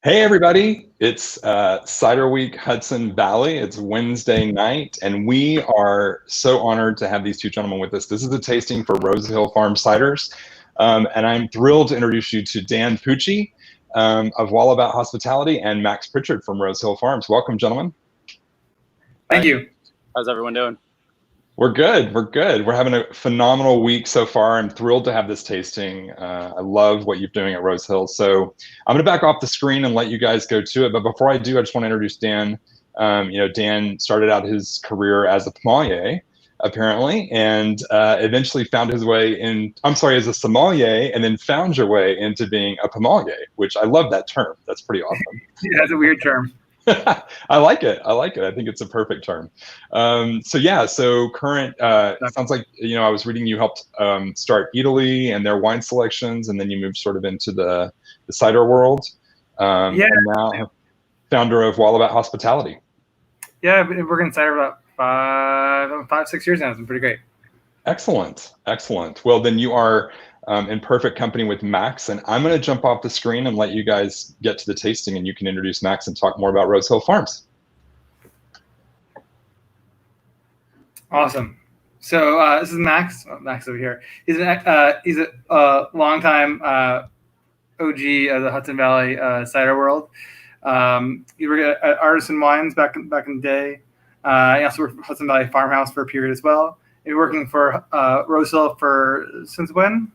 Hey everybody, it's Cider Week Hudson Valley. It's Wednesday night, and we are so honored to have these two gentlemen with us. This is a tasting for Rose Hill Farm Ciders, and I'm thrilled to introduce you to Dan Pucci of Wallabout Hospitality and Max Pritchard from Rose Hill Farms. Welcome, gentlemen. Thank you. How's everyone doing? We're good. We're good. We're having a phenomenal week so far. I'm thrilled to have this tasting. I love what you're doing at Rose Hill. So I'm going to back off the screen and let you guys go to it. But before I do, I just want to introduce Dan. Dan started out his career as a sommelier, apparently, and eventually found his way as a sommelier, and then found your way into being a pommelier, which I love that term. That's pretty awesome. Yeah, that's a weird term. I like it. I think it's a perfect term. So current, sounds like, I was reading you helped start Tivoli and their wine selections, and then you moved sort of into the cider world. And now founder of Wallabout Hospitality. Yeah, I've been working in cider about 5-6 years now. It's been pretty great. Excellent. Well, then you are in perfect company with Max, and I'm going to jump off the screen and let you guys get to the tasting, and you can introduce Max and talk more about Rose Hill Farms. Awesome. So this is Max. Oh, Max over here. He's a longtime OG of the Hudson Valley cider world. He worked at Artisan wines back in the day. He also worked for Hudson Valley Farmhouse for a period as well. He's working for Rose Hill since when?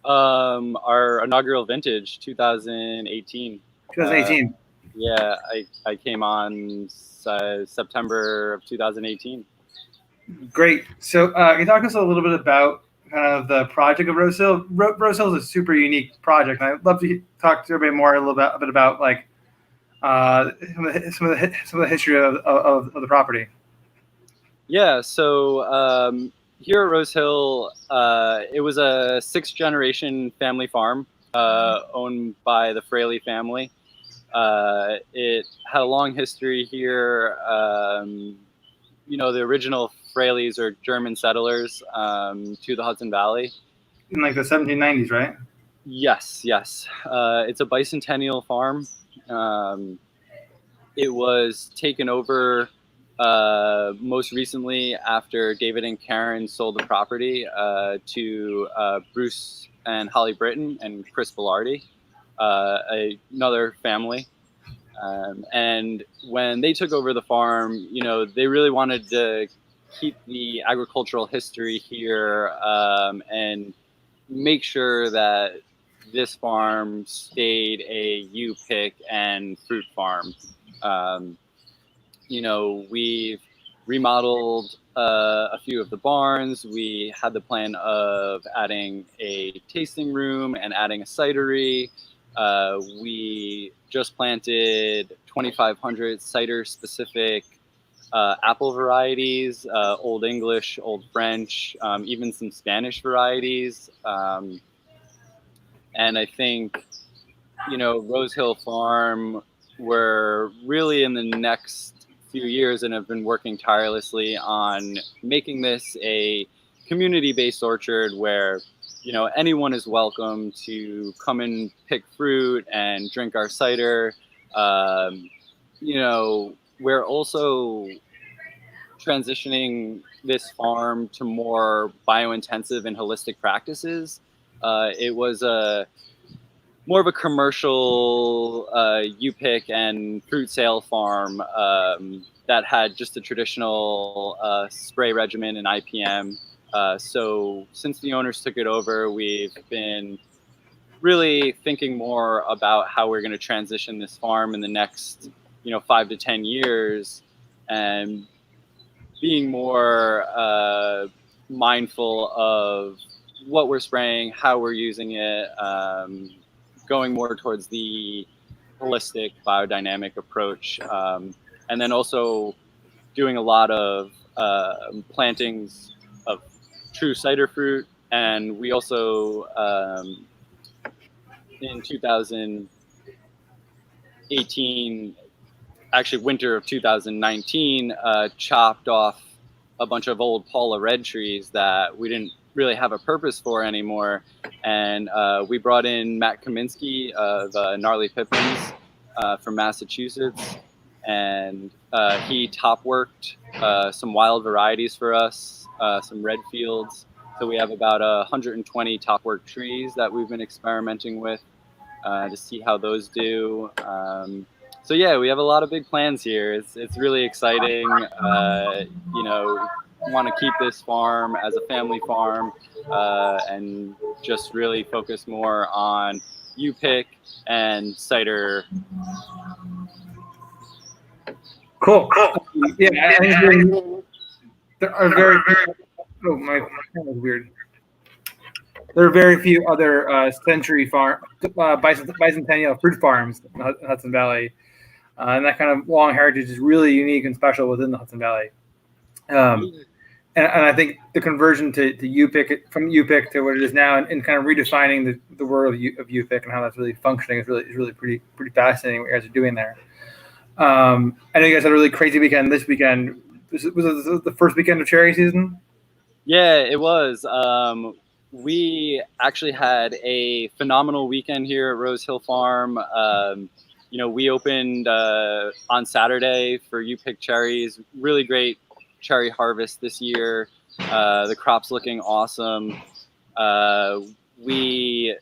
Our inaugural vintage, 2018. 2018. Yeah, I came on September of 2018. Great. So can you talk to us a little bit about kind of the project of Rose Hill? Rose Hill is a super unique project, and I'd love to talk to everybody more a bit about like some of the history of the property. Yeah. So here at Rose Hill, it was a 6th-generation family farm owned by the Fraley family. It had a long history here. The original Fraleys are German settlers to the Hudson Valley. In like the 1790s, right? Yes. It's a bicentennial farm. It was taken over most recently after David and Karen sold the property to Bruce and Holly Britton and Chris Velarde, another family. And when they took over the farm, they really wanted to keep the agricultural history here and make sure that this farm stayed a U-pick and fruit farm. We've remodeled a few of the barns. We had the plan of adding a tasting room and adding a cidery. We just planted 2,500 cider-specific apple varieties, Old English, Old French, even some Spanish varieties. And I think, Rose Hill Farm, we're really in the next few years and have been working tirelessly on making this a community-based orchard where anyone is welcome to come and pick fruit and drink our cider. We're also transitioning this farm to more bio-intensive and holistic practices. It was more of a commercial U-pick and fruit sale farm that had just a traditional spray regimen and IPM. So since the owners took it over, we've been really thinking more about how we're going to transition this farm in the next 5 to 10 years, and being more mindful of what we're spraying, how we're using it, going more towards the holistic biodynamic approach, and then also doing a lot of plantings of true cider fruit. And we also in 2018, actually winter of 2019, chopped off a bunch of old Paula red trees that we didn't really have a purpose for anymore. And we brought in Matt Kaminsky of Gnarly Pippins from Massachusetts, and he top worked some wild varieties for us, some red fields. So we have about 120 top work trees that we've been experimenting with to see how those do. So yeah, we have a lot of big plans here. It's really exciting. You know, want to keep this farm as a family farm and just really focus more on U-pick and cider. Cool. Yeah, I think there are very. Oh, my phone was weird. There are very few other century bicentennial fruit farms in the Hudson Valley, and that kind of long heritage is really unique and special within the Hudson Valley. And I think the conversion to U-pick from U-pick to what it is now, and kind of redefining the world of U-pick and how that's really functioning is really pretty fascinating what you guys are doing there. I know you guys had a really crazy weekend this weekend. Was it the first weekend of cherry season? Yeah, it was. We actually had a phenomenal weekend here at Rose Hill Farm. You know, we opened on Saturday for U-pick cherries. Really great cherry harvest this year. The crop's looking awesome. We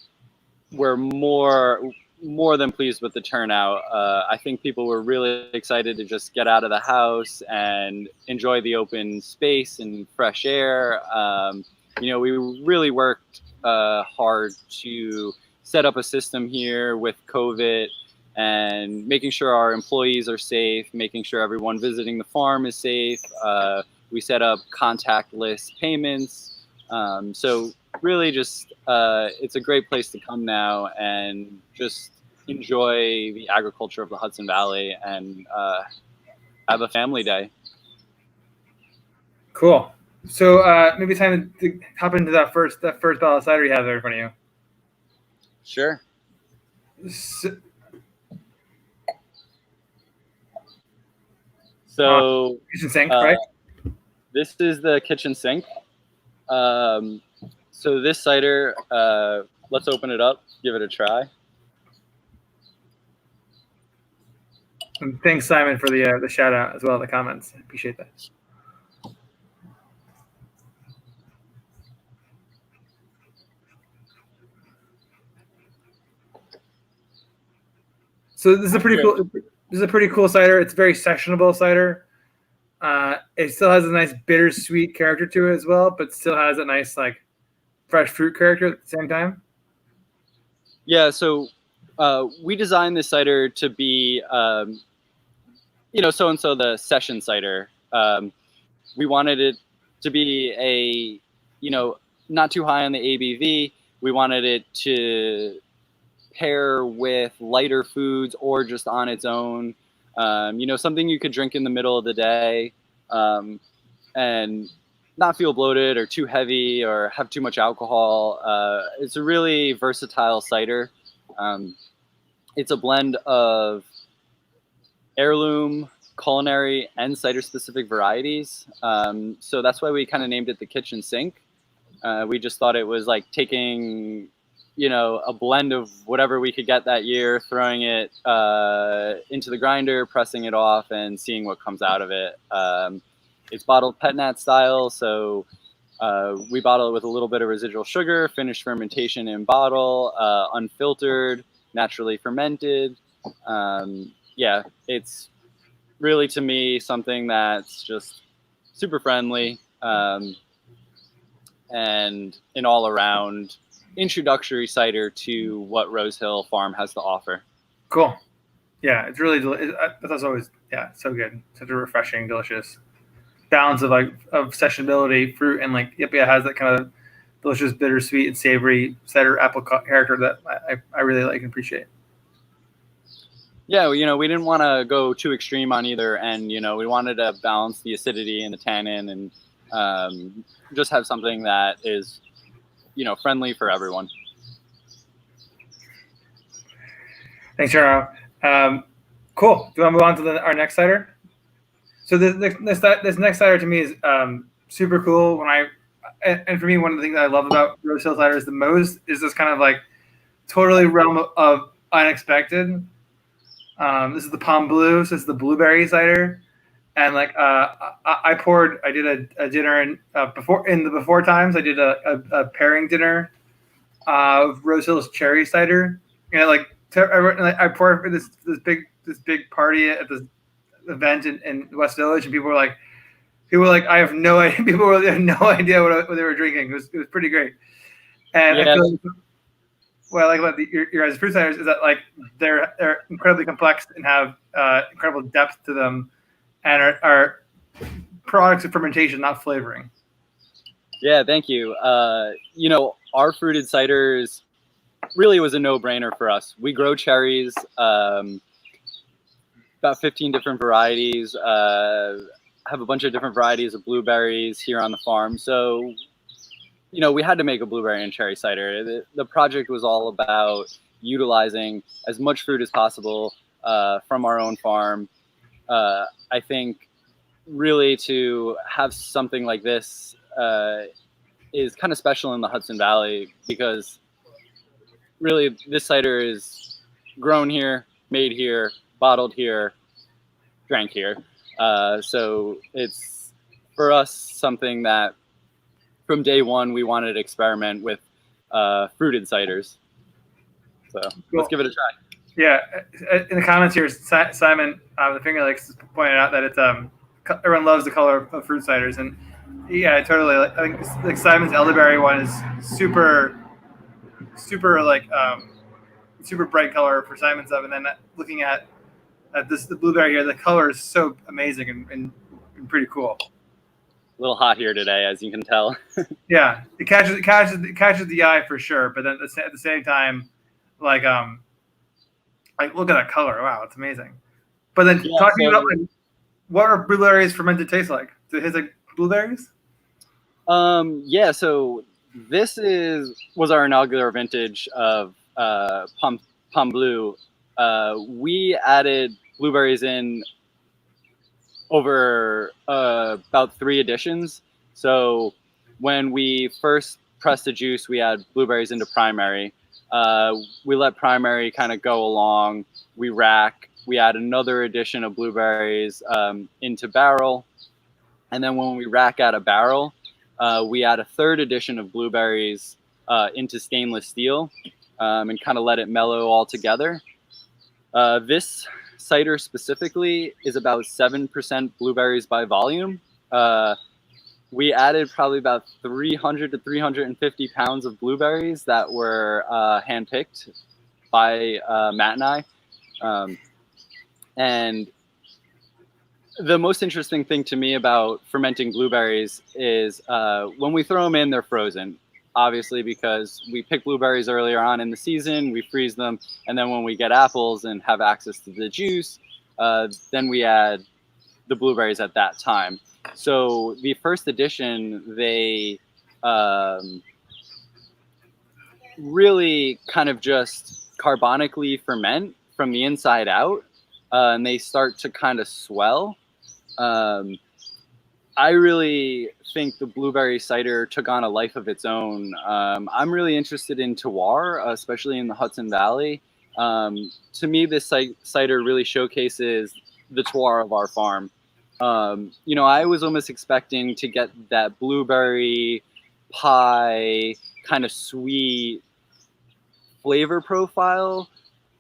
were more than pleased with the turnout. I think people were really excited to just get out of the house and enjoy the open space and fresh air. You know, we really worked hard to set up a system here with COVID and making sure our employees are safe, making sure everyone visiting the farm is safe. We set up contactless payments. So really just, it's a great place to come now and just enjoy the agriculture of the Hudson Valley and have a family day. Cool. So maybe it's time to hop into that first bottle of cider you have there in front of you. Sure. So kitchen sink, right? This is the kitchen sink. So this cider, let's open it up, give it a try. And thanks, Simon, for the shout out as well in the comments. I appreciate that. So this is a pretty cool. This is a pretty cool cider. It's a very sessionable cider. It still has a nice bittersweet character to it as well, but still has a nice like fresh fruit character at the same time. Yeah. So we designed this cider to be, you know, so the session cider. We wanted it to be a, you know, not too high on the ABV. We wanted it to pair with lighter foods or just on its own. You know, something you could drink in the middle of the day and not feel bloated or too heavy or have too much alcohol. It's a really versatile cider. It's a blend of heirloom, culinary, and cider-specific varieties. So that's why we kind of named it the kitchen sink. We just thought it was like taking, you know, a blend of whatever we could get that year, throwing it into the grinder, pressing it off, and seeing what comes out of it. It's bottled pet nat style, so we bottle it with a little bit of residual sugar, finished fermentation in bottle, unfiltered, naturally fermented. Yeah, it's really, to me, something that's just super friendly and an all-around introductory cider to what Rose Hill Farm has to offer. Cool. Yeah, it's really that's always so good. Such a refreshing, delicious balance of sessionability, fruit, and it has that kind of delicious, bittersweet, and savory cider apple character that I really like and appreciate. Yeah, you know, we didn't want to go too extreme on either end. You know, we wanted to balance the acidity and the tannin and just have something that is, you know, friendly for everyone. Thanks, Jarno. Cool. Do you want to move on to our next cider? So this next cider to me is super cool. And for me, one of the things that I love about Rose Hill ciders the most is this kind of totally realm of unexpected. This is the Pom Blue. So this is the blueberry cider. And like I did a dinner in the before times. I did a pairing dinner of Rose Hill's cherry cider. And I poured for this big party at this event in West Village, and people were like, I have no idea. People really had no idea what they were drinking. It was pretty great. And Yeah. I feel like what I like about your guys' fruit ciders is that like they're incredibly complex and have incredible depth to them, and are products of fermentation, not flavoring. Yeah, thank you. Our fruited ciders really was a no-brainer for us. We grow cherries, about 15 different varieties, have a bunch of different varieties of blueberries here on the farm. So, we had to make a blueberry and cherry cider. The project was all about utilizing as much fruit as possible from our own farm. I think really to have something like this is kind of special in the Hudson Valley, because really this cider is grown here, made here, bottled here, drank here. So it's, for us, something that from day one we wanted to experiment with fruited ciders. So Let's give it a try. Yeah, in the comments here, Simon the Finger Licks pointed out that it's everyone loves the color of fruit ciders, and yeah, totally. I think like Simon's elderberry one is super super bright color for Simon's stuff, and then looking at the blueberry here, the color is so amazing and pretty cool. A little hot here today, as you can tell. Yeah, it catches the eye for sure, but then at the same time, like look at that color. Wow, it's amazing. But then talking about what are blueberries fermented taste like? Do it taste like blueberries? Yeah, so this was our inaugural vintage of Pom Blue. We added blueberries in over about 3 editions. So when we first pressed the juice, we add blueberries into primary. We let primary kind of go along. We rack. We add another edition of blueberries into barrel. And then when we rack out a barrel, we add a 3rd edition of blueberries into stainless steel and kind of let it mellow all together. This cider specifically is about 7% blueberries by volume. We added probably about 300 to 350 pounds of blueberries that were handpicked by Matt and I. And the most interesting thing to me about fermenting blueberries is when we throw them in, they're frozen. Obviously, because we pick blueberries earlier on in the season, we freeze them, and then when we get apples and have access to the juice, then we add the blueberries at that time. So the first edition, they really kind of just carbonically ferment from the inside out, and they start to kind of swell. I really think the blueberry cider took on a life of its own. I'm really interested in terroir, especially in the Hudson Valley. To me, this cider really showcases the terroir of our farm. I was almost expecting to get that blueberry pie kind of sweet flavor profile.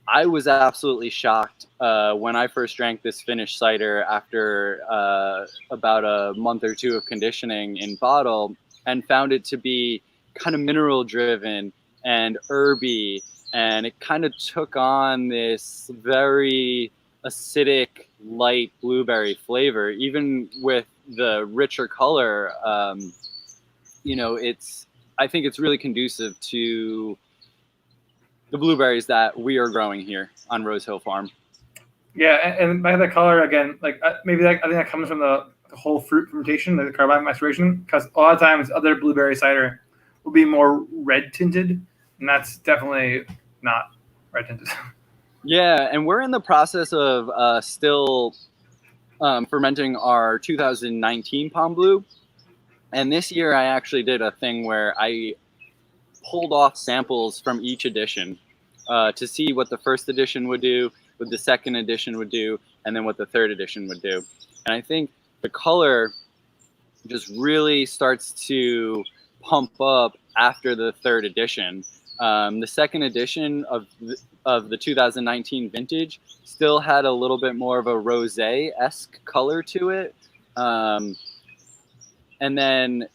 I was absolutely shocked when I first drank this finished cider after about a month or 2 of conditioning in bottle, and found it to be kind of mineral driven and herby, and it kind of took on this very acidic, light blueberry flavor. Even with the richer color, I think it's really conducive to the blueberries that we are growing here on Rose Hill Farm. Yeah, and by the color again, like I think that comes from the whole fruit fermentation, the carbonic maceration. Because a lot of times, other blueberry cider will be more red tinted, and that's definitely not red tinted. Yeah, and we're in the process of still fermenting our 2019 Pom Blue, and this year I actually did a thing where I pulled off samples from each edition to see what the first edition would do what the second edition would do, and then what the third edition would do. And I think the color just really starts to pump up after the third edition. The second edition of the 2019 vintage still had a little bit more of a rosé-esque color to it. And then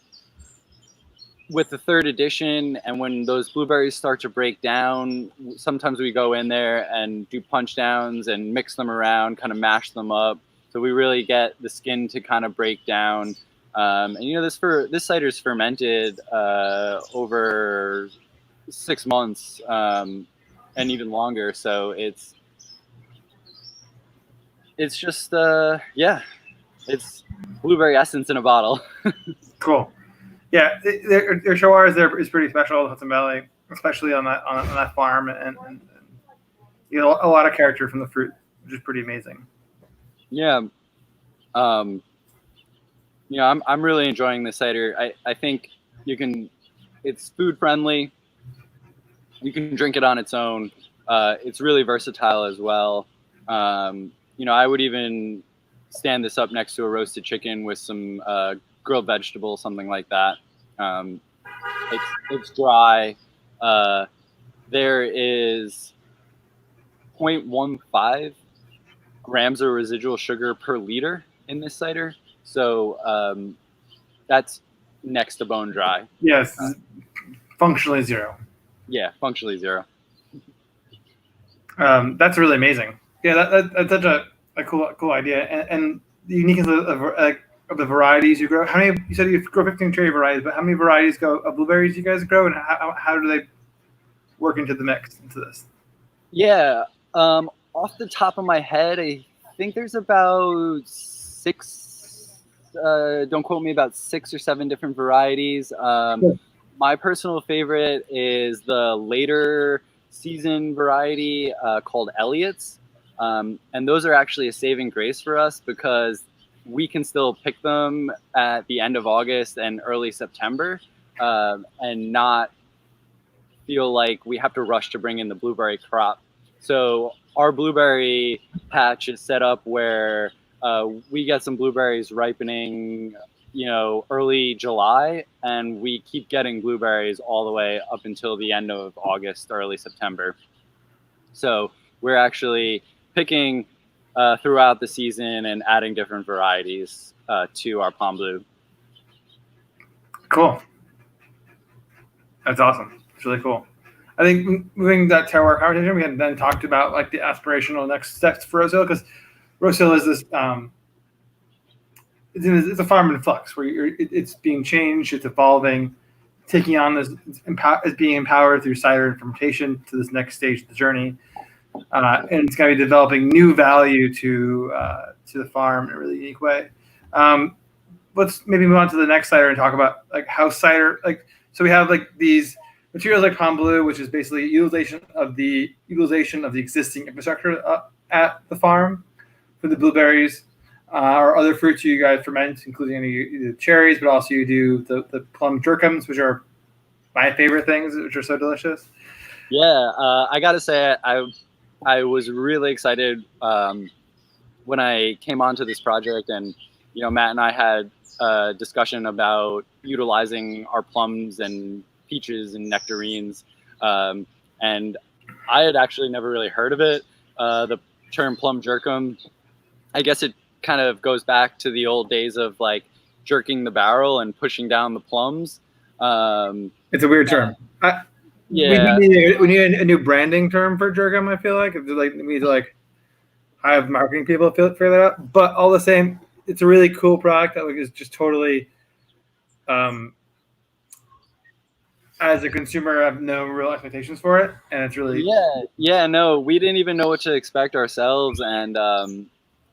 with the third edition, and when those blueberries start to break down, sometimes we go in there and do punch downs and mix them around, kind of mash them up. So we really get the skin to kind of break down. And you know, this cider is fermented over 6 months and even longer. So it's just yeah, it's blueberry essence in a bottle. Cool. Yeah, their terroir there is pretty special, Hudson Valley, especially on that farm, and you know, a lot of character from the fruit, which is pretty amazing. Yeah. You know, I'm really enjoying this cider. I think it's food friendly. You can drink it on its own. It's really versatile as well. You know, I would even stand this up next to a roasted chicken with some grilled vegetables, something like that. It's dry. There is 0.15 grams of residual sugar per liter in this cider. So that's next to bone dry. Yes, functionally zero. Yeah, functionally zero. That's really amazing. Yeah, that's such a cool idea, and the uniqueness of the varieties you grow. How many? You said you grow 15 cherry varieties, but how many varieties of blueberries you guys grow, and how do they work into the mix into this? Yeah, off the top of my head, I think there's about 6. Don't quote me, about 6 or 7 different varieties. Cool. My personal favorite is the later season variety called Elliott's. And those are actually a saving grace for us because we can still pick them at the end of August and early September and not feel like we have to rush to bring in the blueberry crop. So our blueberry patch is set up where we get some blueberries ripening, you know, early July, and we keep getting blueberries all the way up until the end of August, early September. So we're actually picking throughout the season and adding different varieties to our Pom Blue. Cool. That's awesome. It's really cool. I think moving that terroir conversation, we had then talked about like the aspirational next steps for Rose Hill, because Rose Hill is this it's a farm in flux where it's being changed, it's evolving, taking on this, is being empowered through cider and fermentation to this next stage of the journey, and it's going to be developing new value to the farm in a really unique way. Let's maybe move on to the next cider and talk about like how cider, like, so we have like these materials like Pom Blue, which is basically utilization of the existing infrastructure at the farm for the blueberries or other fruits you guys ferment, including any cherries, but also you do the plum jerkums, which are my favorite things, which are so delicious. Yeah, I gotta say I was really excited when I came onto this project, and you know, Matt and I had a discussion about utilizing our plums and peaches and nectarines, and I had actually never really heard of it. The term plum jerkum, I guess it kind of goes back to the old days of like jerking the barrel and pushing down the plums. It's a weird term. Yeah, we need a new branding term for jerkum. I feel like we need to like have marketing people figure that out. But all the same, it's a really cool product that is just totally. As a consumer, I have no real expectations for it, and it's really no, we didn't even know what to expect ourselves, and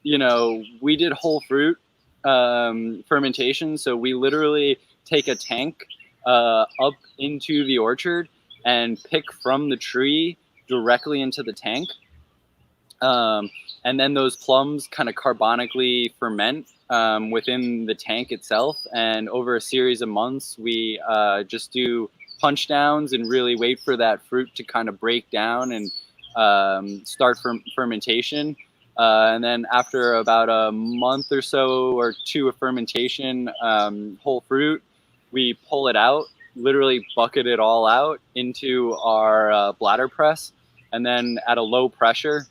you know, we did whole fruit fermentation, so we literally take a tank up into the orchard and pick from the tree directly into the tank, and then those plums kind of carbonically ferment within the tank itself, and over a series of months we just do punch downs and really wait for that fruit to kind of break down and start fermentation. And then after about a month or so or two of fermentation, whole fruit, we pull it out, literally bucket it all out into our bladder press. And then at a low pressure,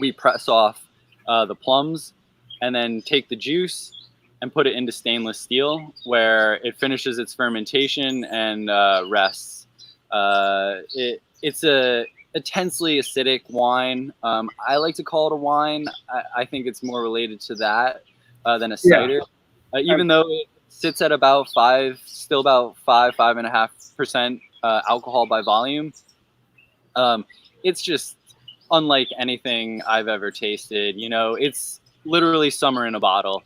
we press off the plums and then take the juice and put it into stainless steel where it finishes its fermentation and rests. It's a intensely acidic wine. I like to call it a wine. I think it's more related to that than a cider. Even though it sits at about 5.5% alcohol by volume. It's just unlike anything I've ever tasted. You know, it's literally summer in a bottle.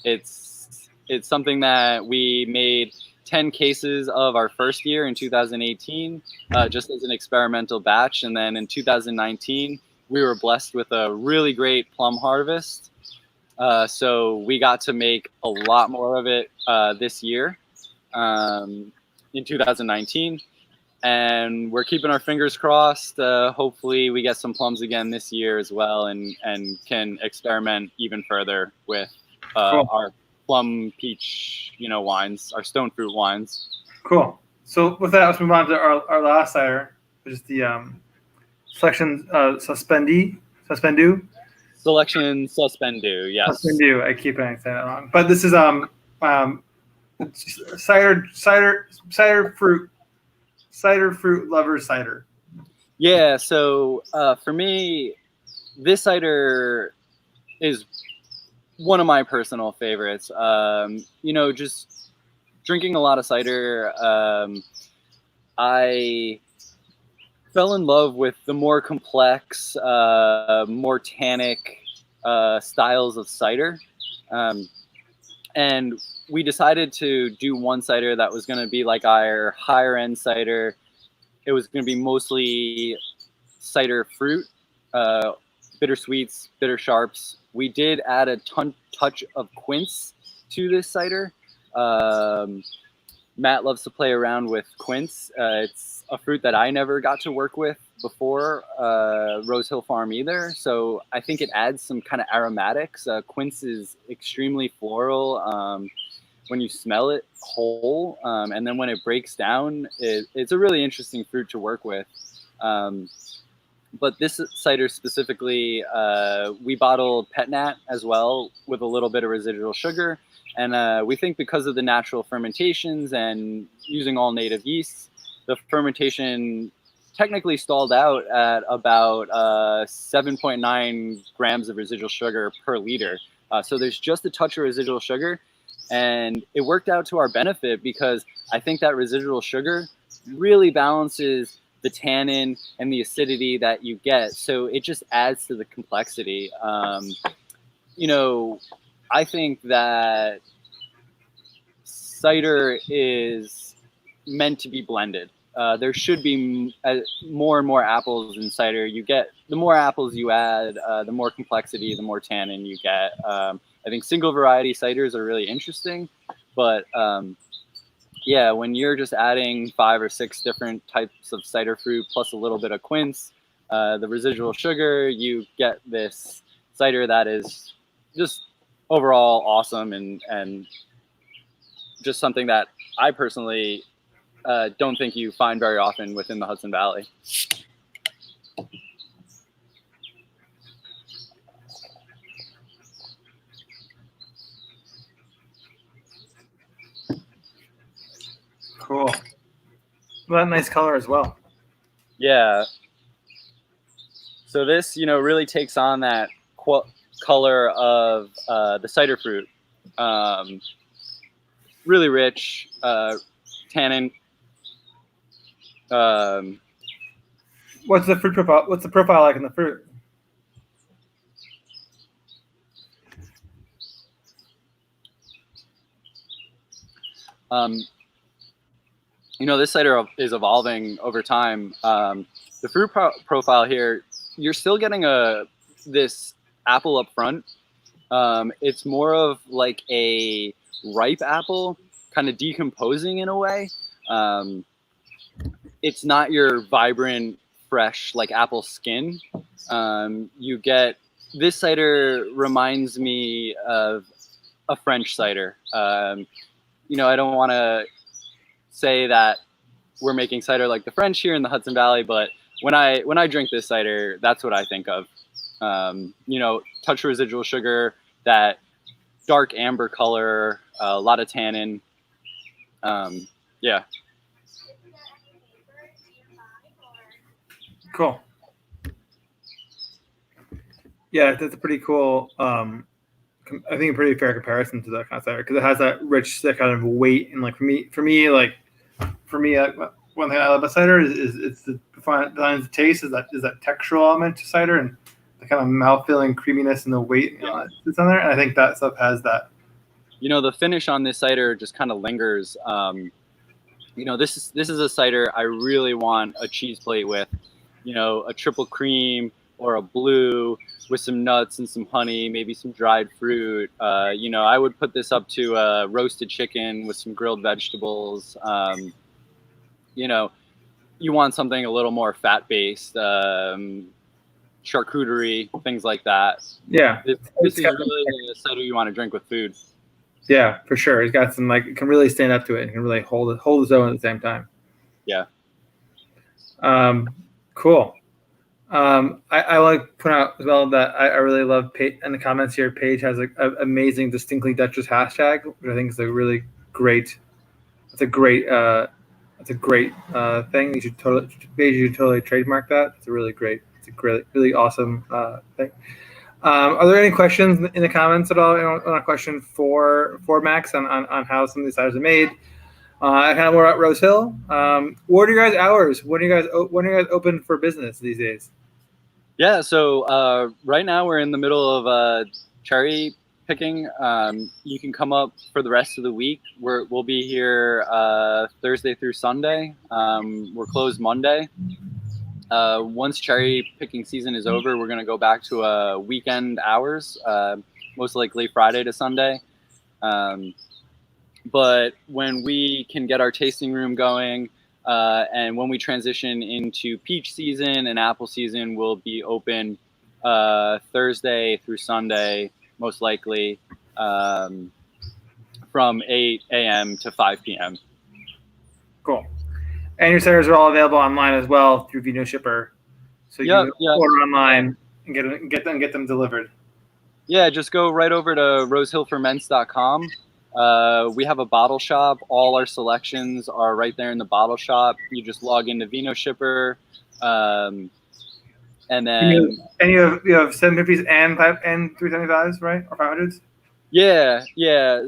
It's something that we made 10 cases of our first year in 2018, just as an experimental batch. And then in 2019, we were blessed with a really great plum harvest. So we got to make a lot more of it this year in 2019. And we're keeping our fingers crossed. Hopefully we get some plums again this year as well and can experiment even further with our plum peach, wines, our stone fruit wines. Cool. So with that, let's move on to our last cider, which is the selection Suspendue. Selection Suspendue, yes. Suspendue. I keep saying that wrong, but this is cider fruit lovers cider. Yeah. So for me, this cider is one of my personal favorites. Just drinking a lot of cider, I fell in love with the more complex, more tannic styles of cider. And we decided to do one cider that was going to be like our higher end cider. It was going to be mostly cider fruit, bitter sweets, bitter sharps. We did add a touch of quince to this cider. Matt loves to play around with quince. It's a fruit that I never got to work with before Rose Hill Farm either. So I think it adds some kind of aromatics. Quince is extremely floral when you smell it whole. And then when it breaks down, it's a really interesting fruit to work with. But this cider specifically, we bottled Pet Nat as well with a little bit of residual sugar. And we think because of the natural fermentations and using all native yeasts, the fermentation technically stalled out at about 7.9 grams of residual sugar per liter. So there's just a touch of residual sugar. And it worked out to our benefit because I think that residual sugar really balances the tannin and the acidity that you get. So it just adds to the complexity. I think that cider is meant to be blended. There should be more and more apples in cider. The more apples you add, the more complexity, the more tannin you get. I think single variety ciders are really interesting, but when you're just adding 5 or 6 different types of cider fruit plus a little bit of quince, the residual sugar, you get this cider that is just overall awesome and just something that I personally don't think you find very often within the Hudson Valley. Cool. Well, that nice color as well. Yeah. So this, really takes on that color of the cider fruit. Really rich tannin. What's the fruit profile? What's the profile like in the fruit? This cider is evolving over time. The fruit profile here, you're still getting this apple up front. It's more of like a ripe apple, kind of decomposing in a way. It's not your vibrant, fresh, like apple skin. You get, this cider reminds me of a French cider. You know, I don't want to say that we're making cider like the French here in the Hudson Valley, but when I drink this cider, that's what I think of. You know, touch residual sugar, that dark amber color, a lot of tannin. Yeah. Cool. Yeah, that's a pretty cool. I think a pretty fair comparison to that kind of cider because it has that rich, that kind of weight, and like for me, one thing I love about cider is it's the defines the taste is that textural element to cider and the kind of mouth-filling creaminess and the weight that's on there. And I think that stuff has that. You know, the finish on this cider just kind of lingers. You know, this is a cider I really want a cheese plate with. You know, a triple cream or a blue with some nuts and some honey, maybe some dried fruit. You know, I would put this up to a roasted chicken with some grilled vegetables. You know, you want something a little more fat-based, charcuterie, things like that. Yeah. This is really a cider you want to drink with food. Yeah, for sure. It's got some, like, it can really stand up to it and can really hold its own at the same time. Yeah. Cool. I want to point out as well that I really love in the comments here. Paige has an amazing, distinctly Dutchess hashtag, which I think is a really great. It's a great thing. You should totally trademark that. It's a really great. It's a really awesome thing. Are there any questions in the comments at all? On a question for Max on how some of these ciders are made? Kind of more about Rose Hill. What are your guys' hours? When are you guys open for business these days? Yeah, so right now we're in the middle of cherry picking. You can come up for the rest of the week. We'll be here Thursday through Sunday. We're closed Monday. Once cherry picking season is over, we're going to go back to weekend hours, most likely Friday to Sunday. But when we can get our tasting room going, and when we transition into peach season and apple season, we'll be open Thursday through Sunday, most likely, from 8 a.m. to 5 p.m. Cool. And your ciders are all available online as well through Vino Shipper, so you can order online and get them delivered. Yeah, just go right over to rosehillferments.com. We have a bottle shop. All our selections are right there in the bottle shop. You just log into Vino Shipper, and then you have 750s and 375s, right, or 500s? Yeah.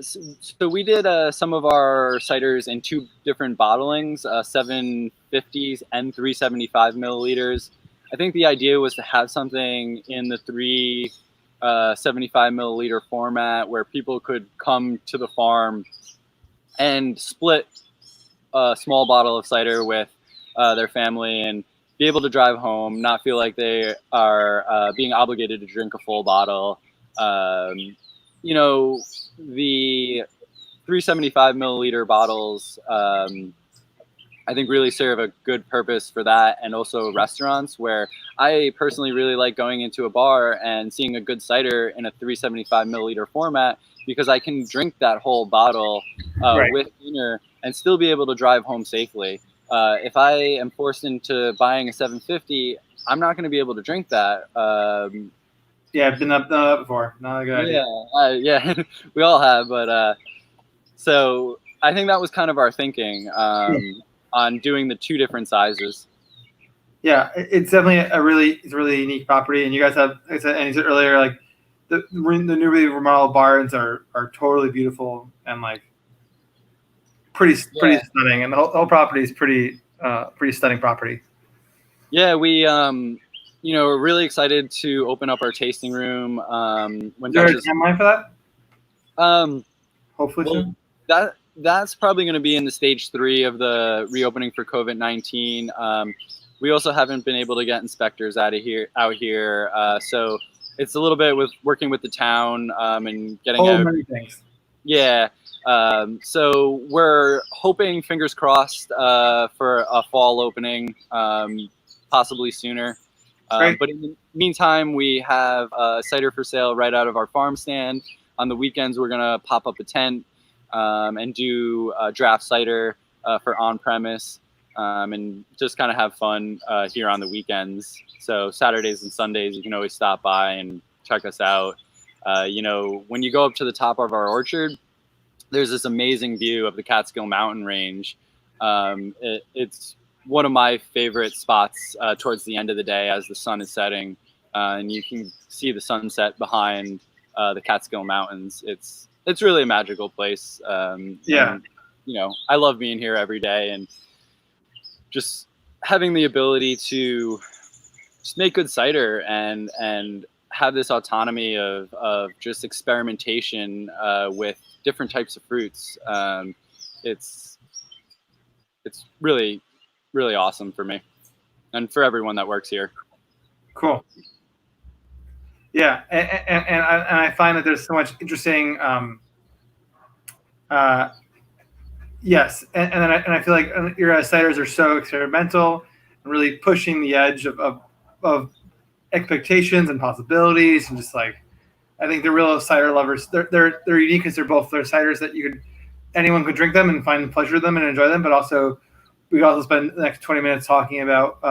So we did some of our ciders in two different bottlings, 750s and 375 milliliters. I think the idea was to have something in the 375 milliliter format where people could come to the farm and split a small bottle of cider with their family and be able to drive home, not feel like they are being obligated to drink a full bottle. You know, the 375 milliliter bottles, I think really serve a good purpose for that, and also restaurants, where I personally really like going into a bar and seeing a good cider in a 375 milliliter format, because I can drink that whole bottle with dinner and still be able to drive home safely. If I am forced into buying a 750, I'm not going to be able to drink that. Yeah, I've done that before. Not a good idea. Yeah, we all have. But so I think that was kind of our thinking on doing the two different sizes. Yeah, it's definitely a really unique property. And you guys have, like I said, and you said earlier, like the newly remodeled barns are totally beautiful and like pretty stunning. And the whole property is pretty stunning property. Yeah, we we're really excited to open up our tasting room. When is there a timeline for that? Hopefully soon. That's probably going to be in the stage 3 of the reopening for COVID-19. We also haven't been able to get inspectors out here. So it's a little bit with working with the town and getting out. Many things. Yeah. So we're hoping, fingers crossed, for a fall opening. possibly sooner. Great. But in the meantime, we have cider for sale right out of our farm stand. On the weekends, we're gonna pop up a tent and do draft cider for on-premise, and just kind of have fun here on the weekends. So Saturdays and Sundays, you can always stop by and check us out. You know, when you go up to the top of our orchard, there's this amazing view of the Catskill Mountain Range. It's one of my favorite spots towards the end of the day as the sun is setting, and you can see the sunset behind the Catskill Mountains. It's really a magical place. Yeah. And, you know, I love being here every day, and just having the ability to just make good cider and have this autonomy of just experimentation with different types of fruits. It's really, really awesome for me and for everyone that works here. Cool. Yeah, and I find that there's so much interesting. Yes, and I feel like your guys' ciders are so experimental and really pushing the edge of expectations and possibilities, and just like, I think they're real cider lovers. They're unique because they're ciders that anyone could drink them and find pleasure in them and enjoy them, but also we also spend the next 20 minutes talking about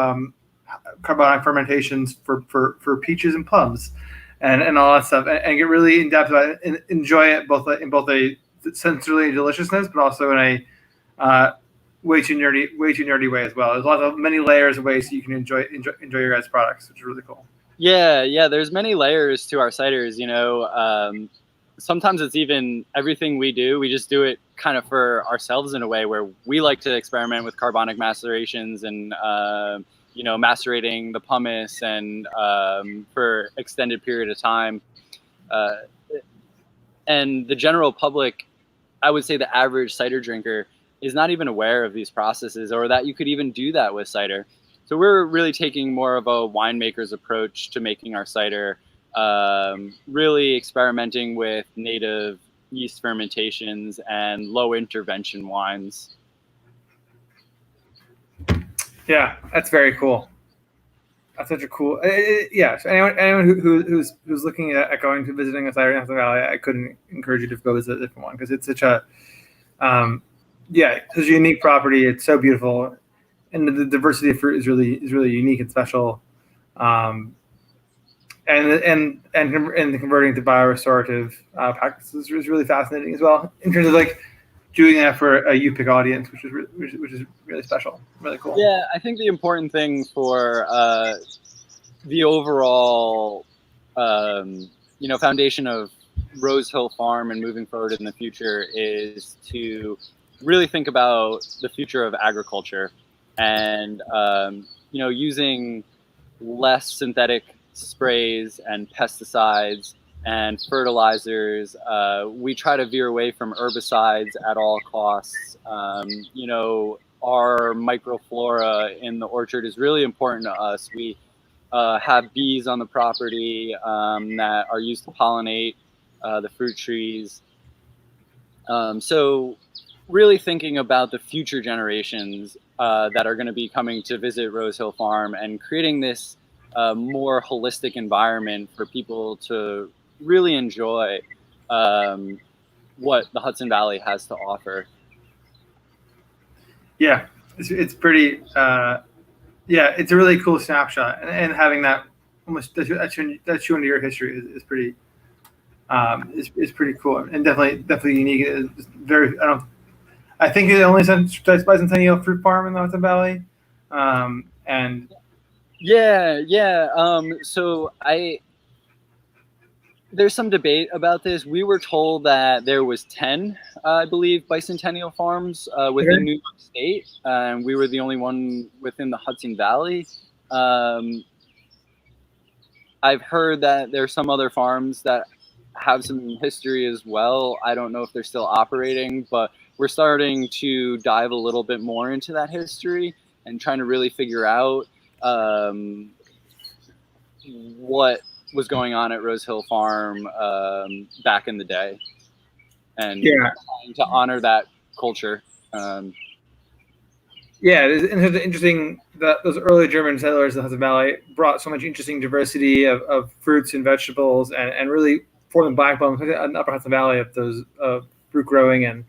carbonic fermentations for peaches and plums and all that stuff, and get really in depth about it and enjoy it in both a sensory deliciousness, but also in a way too nerdy way as well. There's many layers of ways you can enjoy your guys' products, which is really cool. Yeah. There's many layers to our ciders. You know, sometimes it's even everything we do. We just do it kind of for ourselves in a way where we like to experiment with carbonic macerations and you know, macerating the pumice and for extended period of time. And the general public, I would say the average cider drinker, is not even aware of these processes or that you could even do that with cider. So we're really taking more of a winemaker's approach to making our cider, really experimenting with native yeast fermentations and low intervention wines. Yeah, that's very cool. That's such a cool. Yeah, so anyone who's looking at going to visiting a cider in Hudson Valley, I couldn't encourage you to go visit a different one because it's such a such a unique property. It's so beautiful, and the diversity of fruit is really unique and special. And converting to biorestorative practices is really fascinating as well in terms of like doing that for a UPIC audience, which is really special, really cool. Yeah, I think the important thing for the overall you know, foundation of Rose Hill Farm and moving forward in the future is to really think about the future of agriculture and you know, using less synthetic sprays and pesticides and fertilizers. We try to veer away from herbicides at all costs. You know, our microflora in the orchard is really important to us. We have bees on the property that are used to pollinate the fruit trees. So really thinking about the future generations that are going to be coming to visit Rose Hill Farm and creating this more holistic environment for people to really enjoy what the Hudson Valley has to offer. Yeah, it's pretty. Yeah, it's a really cool snapshot, and having that almost that you into your history is pretty. Is pretty cool and definitely unique. It's very. I think it only bicentennial fruit farm in the Hudson Valley, and. Yeah. So there's some debate about this. We were told that there was 10, I believe, bicentennial farms within New York State, and we were the only one within the Hudson Valley. I've heard that there's some other farms that have some history as well. I don't know if they're still operating, but we're starting to dive a little bit more into that history and trying to really figure out what was going on at Rose Hill Farm back in the day, and trying to honor that culture. Yeah, it's interesting that those early German settlers in the Hudson Valley brought so much interesting diversity of fruits and vegetables, and really formed the backbone in the Upper Hudson Valley of those fruit growing, and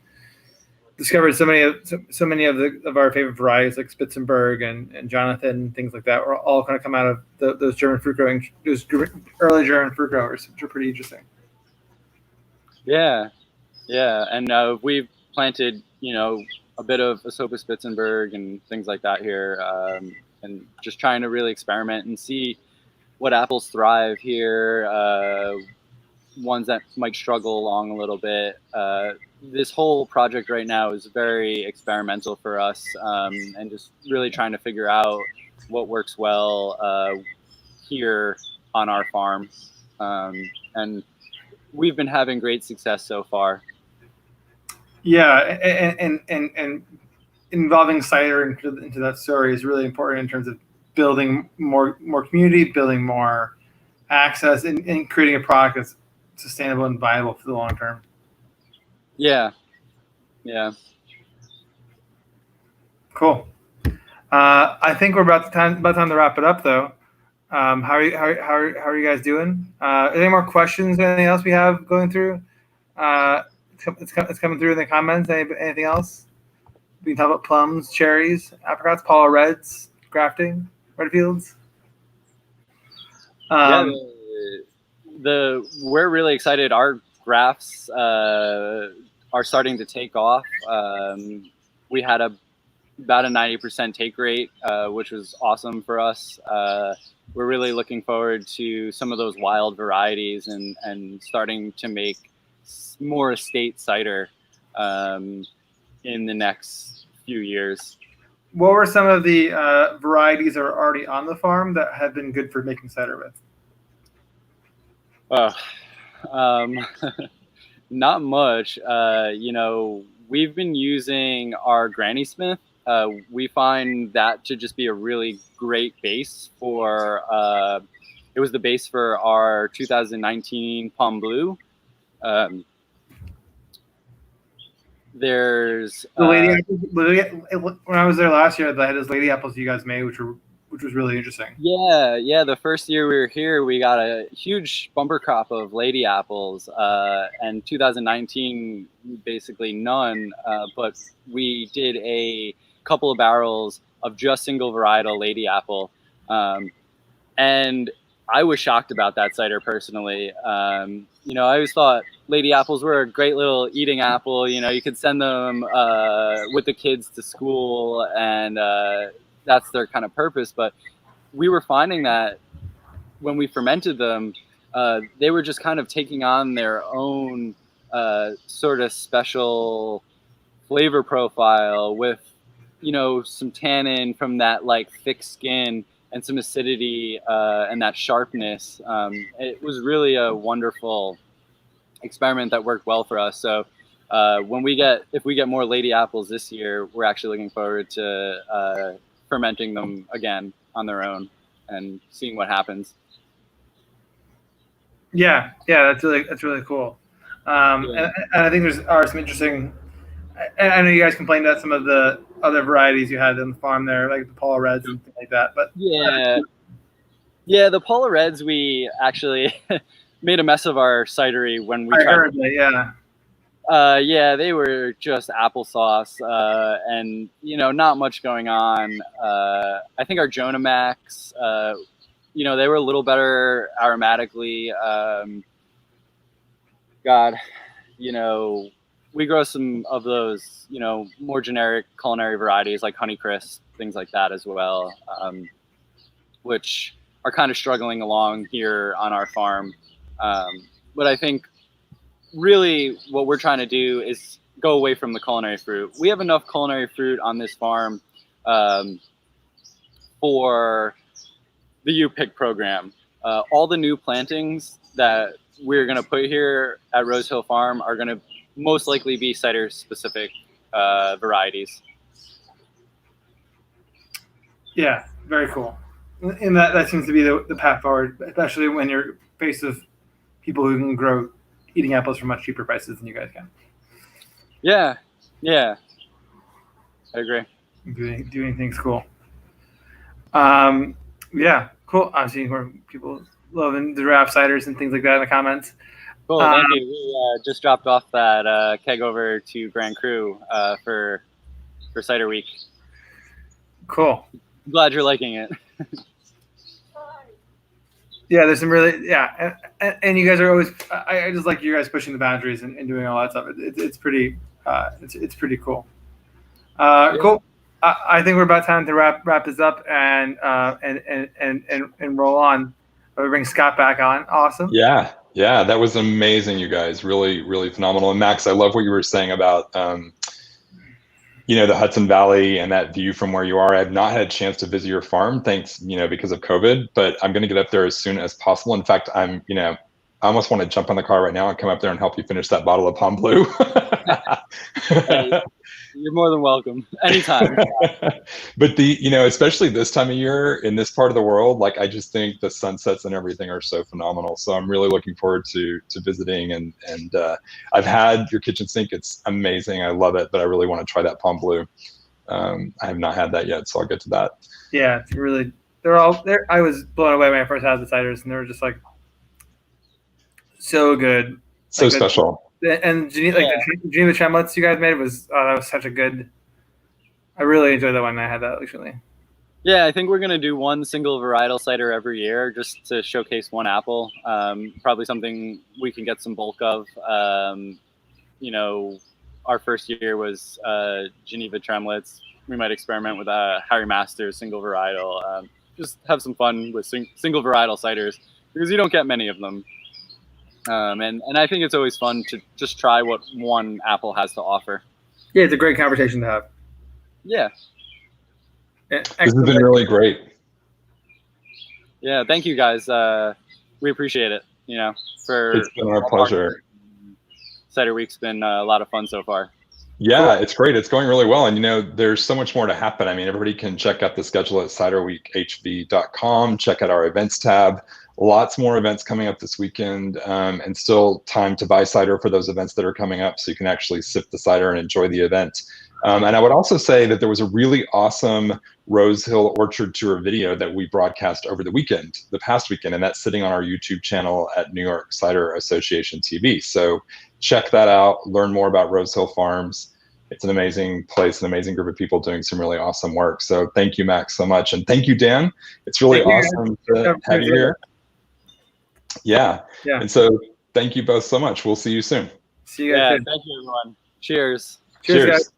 discovered so many of our favorite varieties like Spitzenberg and Jonathan, things like that, were all kind of come out of those German fruit growing, those early German fruit growers, which are pretty interesting. Yeah, and we've planted, a bit of Asopa Spitzenberg and things like that here, and just trying to really experiment and see what apples thrive here, ones that might struggle along a little bit. This whole project right now is very experimental for us, and just really trying to figure out what works well here on our farm, and we've been having great success so far. Yeah, and involving cider into that story is really important in terms of building more community, building more access, and creating a product that's sustainable and viable for the long term. Yeah. Cool. I think we're about time to wrap it up, though. How are you guys doing? Any more questions? Anything else we have going through? It's coming through in the comments. Anything else? We can talk about plums, cherries, apricots, Paula reds, grafting, red fields. We're really excited. Our grafts are starting to take off. We had about a 90% take rate, which was awesome for us. We're really looking forward to some of those wild varieties and starting to make more estate cider in the next few years. What were some of the varieties that are already on the farm that have been good for making cider with? Not much. We've been using our Granny Smith. We find that to just be a really great base for, it was the base for our 2019 Pom Blue. There's the lady apples. When I was there last year, they had those lady apples you guys made, which was really interesting. Yeah. The first year we were here, we got a huge bumper crop of lady apples, and 2019 basically none. But we did a couple of barrels of just single varietal lady apple, and I was shocked about that cider personally. I always thought lady apples were a great little eating apple. You could send them with the kids to school, and that's their kind of purpose. But we were finding that when we fermented them, they were just kind of taking on their own sort of special flavor profile with, some tannin from that like thick skin and some acidity and that sharpness. It was really a wonderful experiment that worked well for us. So if we get more lady apples this year, we're actually looking forward to fermenting them again on their own and seeing what happens. Yeah, that's really cool. And I think there some interesting. I know you guys complained about some of the other varieties you had on the farm there, like the Paula Reds and things like that. But the Paula Reds, we actually made a mess of our cidery when we tried. They were just applesauce, and not much going on. I think our Jonah Max, they were a little better aromatically. We grow some of those, more generic culinary varieties like Honeycrisp, things like that as well, which are kind of struggling along here on our farm. But I think really what we're trying to do is go away from the culinary fruit. We have enough culinary fruit on this farm for the U-Pick program. All the new plantings that we're going to put here at Rose Hill Farm are going to most likely be cider specific varieties. Yeah, very cool. And that seems to be the path forward, especially when you're faced with people who can grow eating apples for much cheaper prices than you guys can. Yeah, I agree. doing things cool. Yeah, cool. I'm seeing where people loving the draft ciders and things like that in the comments. Cool, thank you. We just dropped off that keg over to Grand Cru for Cider Week. Cool. I'm glad you're liking it. Yeah, there's some really and you guys are always. I just like you guys pushing the boundaries and doing all that stuff. It's pretty. It's pretty cool. Cool. I think we're about time to wrap this up and roll on. We bring Scott back on. Awesome. Yeah, that was amazing, you guys. Really, really phenomenal. And Max, I love what you were saying about the Hudson Valley and that view from where you are. I've not had a chance to visit your farm, thanks, because of COVID, but I'm going to get up there as soon as possible. In fact, I almost want to jump on the car right now and come up there and help you finish that bottle of Pom Blue. Hey, you're more than welcome anytime. But especially this time of year in this part of the world, like I just think the sunsets and everything are so phenomenal. So I'm really looking forward to visiting and I've had your kitchen sink. It's amazing. I love it, but I really want to try that Pom Blue. I have not had that yet, so I'll get to that. Yeah, it's really, I was blown away when I first had the ciders and they were just like so good. So special. And the Geneva Tremlets you guys made that was such a good. I really enjoyed that one. I had that recently. Yeah, I think we're gonna do one single varietal cider every year just to showcase one apple. Probably something we can get some bulk of. Our first year was Geneva Tremlets. We might experiment with Harry Masters single varietal. Just have some fun with single varietal ciders because you don't get many of them. And I think it's always fun to just try what one apple has to offer. Yeah, it's a great conversation to have. Yeah. This has been really great. Yeah, thank you guys. We appreciate it. It's been our pleasure. Cider Week's been a lot of fun so far. Yeah, cool. It's great. It's going really well. And, there's so much more to happen. I mean, everybody can check out the schedule at ciderweekhv.com. Check out our events tab. Lots more events coming up this weekend, and still time to buy cider for those events that are coming up so you can actually sip the cider and enjoy the event. And I would also say that there was a really awesome Rose Hill Orchard Tour video that we broadcast over the past weekend, and that's sitting on our YouTube channel at New York Cider Association TV. So check that out, learn more about Rose Hill Farms. It's an amazing place, an amazing group of people doing some really awesome work. So thank you, Max, so much. And thank you, Dan. It's really awesome to have you here. Yeah. And so thank you both so much. We'll see you soon. See you guys. Thank you, everyone. Cheers. Cheers, guys.